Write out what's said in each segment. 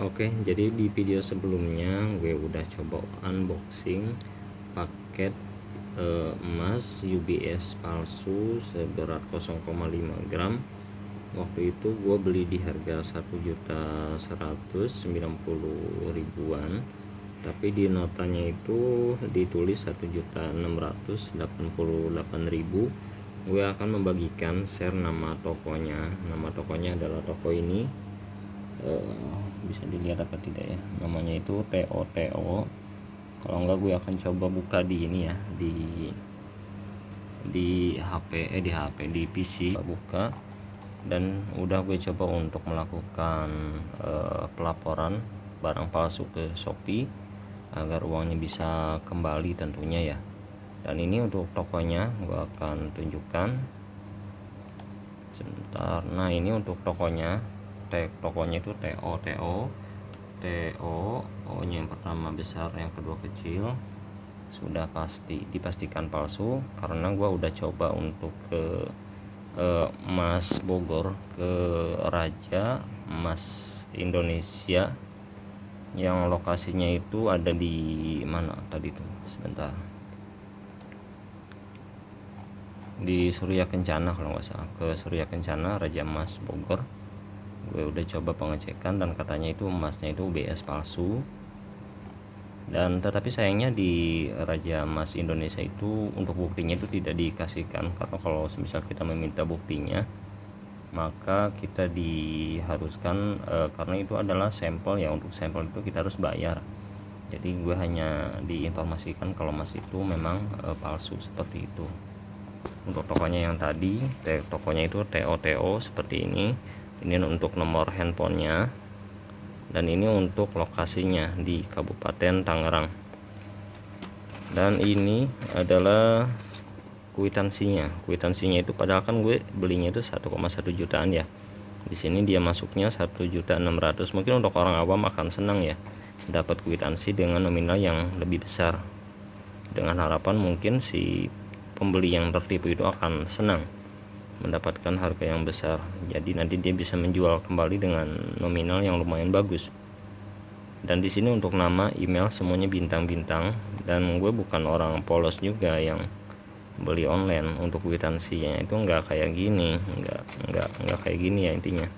Oke, jadi di video sebelumnya gue udah coba unboxing paket emas UBS palsu seberat 0,5 gram. Waktu itu gue beli di harga 1.190.000-an, tapi di notanya itu ditulis 1.688.000. Gue akan membagikan share nama tokonya. Nama tokonya adalah toko ini, bisa dilihat apa tidak ya, namanya itu TOTO. Kalau enggak gue akan coba buka di ini ya, di PC buka, dan udah gue coba untuk melakukan pelaporan barang palsu ke Shopee agar uangnya bisa kembali tentunya ya. Dan ini untuk tokonya gue akan tunjukkan sebentar. Nah, ini untuk tokonya itu TOTO. O nya yang pertama besar, yang kedua kecil. Sudah dipastikan palsu karena gua udah coba untuk ke Emas Bogor, ke Raja Emas Indonesia, yang lokasinya itu ada di mana tadi tuh, sebentar, di Surya Kencana kalau nggak salah, ke Surya Kencana Raja Emas Bogor. Gue udah coba pengecekan dan katanya itu emasnya itu UBS palsu. Dan tetapi sayangnya di Raja Emas Indonesia itu untuk buktinya itu tidak dikasihkan, karena kalau misal kita meminta buktinya maka kita diharuskan karena itu adalah sampel ya, untuk sampel itu kita harus bayar. Jadi gue hanya diinformasikan kalau emas itu memang palsu seperti itu. Untuk tokonya yang tadi, tokonya itu TOTO seperti ini. Ini untuk nomor handphonenya, dan ini untuk lokasinya di Kabupaten Tangerang. Dan ini adalah kwitansinya itu, padahal kan gue belinya itu 1,1 jutaan ya. Di sini dia masuknya 1.600.000. Mungkin untuk orang awam akan senang ya dapat kwitansi dengan nominal yang lebih besar, dengan harapan mungkin si pembeli yang tertipu itu akan senang mendapatkan harga yang besar. Jadi nanti dia bisa menjual kembali dengan nominal yang lumayan bagus. Dan di sini untuk nama, email semuanya bintang-bintang, dan gue bukan orang polos juga yang beli online. Untuk kwitansinya itu nggak kayak gini, nggak kayak gini ya intinya.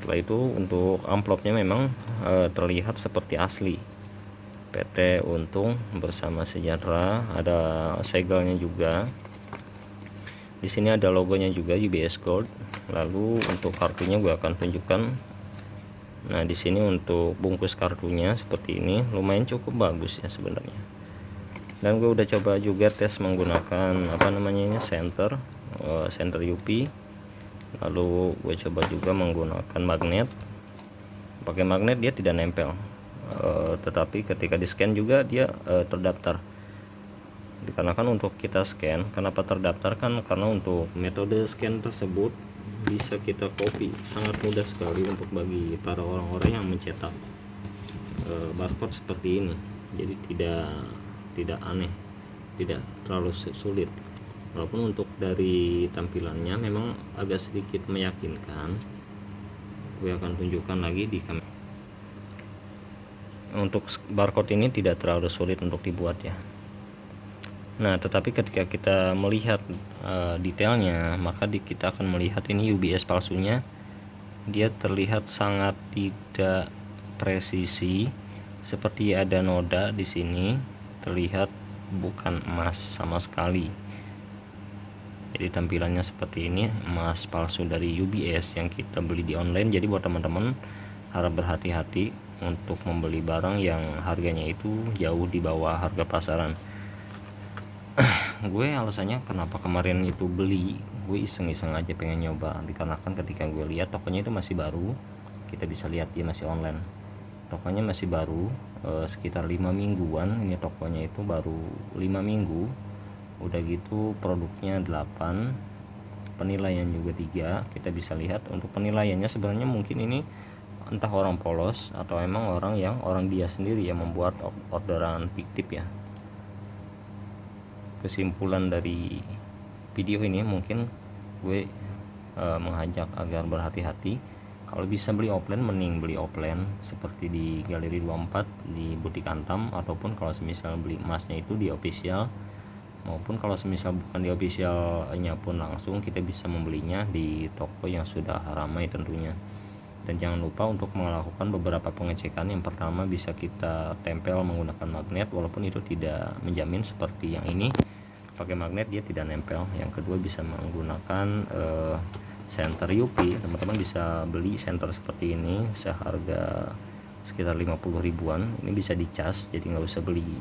Setelah itu untuk amplopnya memang terlihat seperti asli, PT Untung Bersama Sejahtera, ada segelnya juga. Di sini ada logonya juga, UBS Gold. Lalu untuk kartunya gue akan tunjukkan. Nah, di sini untuk bungkus kartunya seperti ini, lumayan cukup bagus ya sebenarnya. Dan gue udah coba juga tes menggunakan center UV. Lalu gue coba juga menggunakan magnet. Pakai magnet dia tidak nempel, tetapi ketika di scan juga dia terdaftar. Dikarenakan untuk kita scan, kenapa terdaftar kan karena untuk metode scan tersebut bisa kita copy, sangat mudah sekali untuk bagi para orang-orang yang mencetak barcode seperti ini. Jadi tidak aneh, tidak terlalu sulit. Walaupun untuk dari tampilannya memang agak sedikit meyakinkan. Gue akan tunjukkan lagi di kamera. Untuk barcode ini tidak terlalu sulit untuk dibuat ya. Nah, tetapi ketika kita melihat detailnya, maka kita akan melihat ini UBS palsunya. Dia terlihat sangat tidak presisi, seperti ada noda di sini, terlihat bukan emas sama sekali. Jadi tampilannya seperti ini, emas palsu dari UBS yang kita beli di online. Jadi buat teman-teman harap berhati-hati untuk membeli barang yang harganya itu jauh di bawah harga pasaran. Gue alasannya kenapa kemarin itu beli, gue iseng-iseng aja pengen nyoba, dikarenakan ketika gue lihat tokonya itu masih baru. Kita bisa lihat dia masih online, tokonya masih baru, sekitar 5 mingguan. Ini tokonya itu baru 5 minggu. Udah gitu produknya 8, penilaian juga 3. Kita bisa lihat untuk penilaiannya sebenarnya mungkin ini entah orang polos atau emang orang dia sendiri yang membuat orderan fiktif ya. Kesimpulan dari video ini mungkin gue mengajak agar berhati-hati Kalau bisa beli offline, mending beli offline seperti di Galeri 24 di Butik Antam, ataupun kalau semisal beli emasnya itu di official, maupun kalau semisal bukan di officialnya pun langsung kita bisa membelinya di toko yang sudah ramai tentunya. Dan jangan lupa untuk melakukan beberapa pengecekan. Yang pertama, bisa kita tempel menggunakan magnet, walaupun itu tidak menjamin. Seperti yang ini pakai magnet dia tidak nempel. Yang kedua, bisa menggunakan senter UV. Teman-teman bisa beli senter seperti ini seharga sekitar 50 ribuan. Ini bisa dicas, jadi nggak usah beli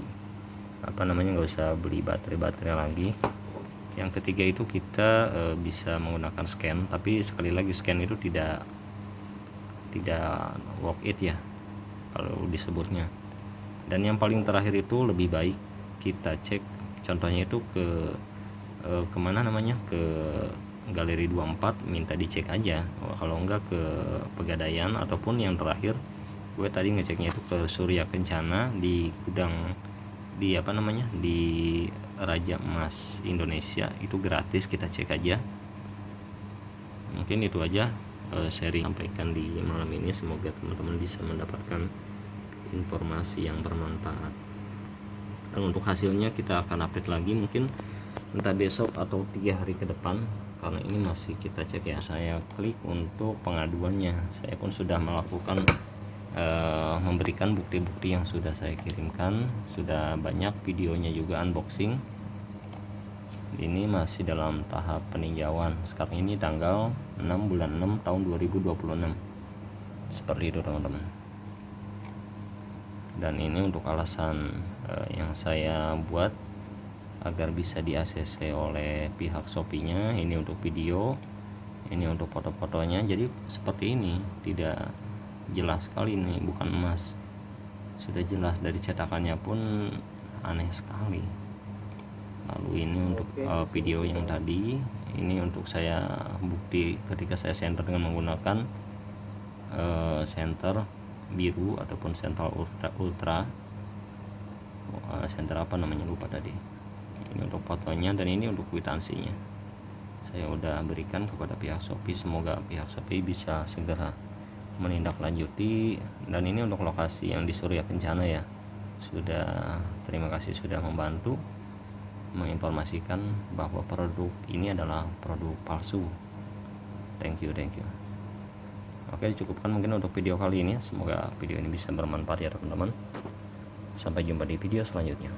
nggak usah beli baterai lagi. Yang ketiga itu kita bisa menggunakan scan, tapi sekali lagi scan itu tidak worth it ya kalau disebutnya. Dan yang paling terakhir itu lebih baik kita cek, contohnya itu ke ke Galeri 24, minta dicek aja. Kalau enggak ke Pegadaian, ataupun yang terakhir gue tadi ngeceknya itu ke Surya Kencana di gudang di Raja Emas Indonesia, itu gratis, kita cek aja. Mungkin itu aja sharing sampaikan di malam ini. Semoga teman-teman bisa mendapatkan informasi yang bermanfaat. Dan untuk hasilnya kita akan update lagi mungkin entah besok atau 3 hari ke depan, karena ini masih kita cek ya. Saya klik untuk pengaduannya, saya pun sudah melakukan memberikan bukti-bukti yang sudah saya kirimkan, sudah banyak videonya juga unboxing. Ini masih dalam tahap peninjauan. Sekarang ini tanggal 6 bulan 6 tahun 2026, seperti itu teman-teman. Dan ini untuk alasan yang saya buat agar bisa di ACC oleh pihak Shopee-nya. Ini untuk video, ini untuk foto-fotonya. Jadi seperti ini, tidak jelas sekali, ini bukan emas, sudah jelas dari cetakannya pun aneh sekali. Lalu ini untuk video yang tadi, ini untuk saya bukti ketika saya senter dengan menggunakan senter biru ataupun senter ultra senter apa namanya lupa tadi. Ini untuk fotonya, dan ini untuk kwitansinya saya udah berikan kepada pihak Shopee. Semoga pihak Shopee bisa segera menindaklanjuti. Dan ini untuk lokasi yang di Surya Kencana ya, sudah, terima kasih sudah membantu menginformasikan bahwa produk ini adalah produk palsu. Thank you. Oke, cukupkan mungkin untuk video kali ini. Semoga video ini bisa bermanfaat ya teman-teman. Sampai jumpa di video selanjutnya.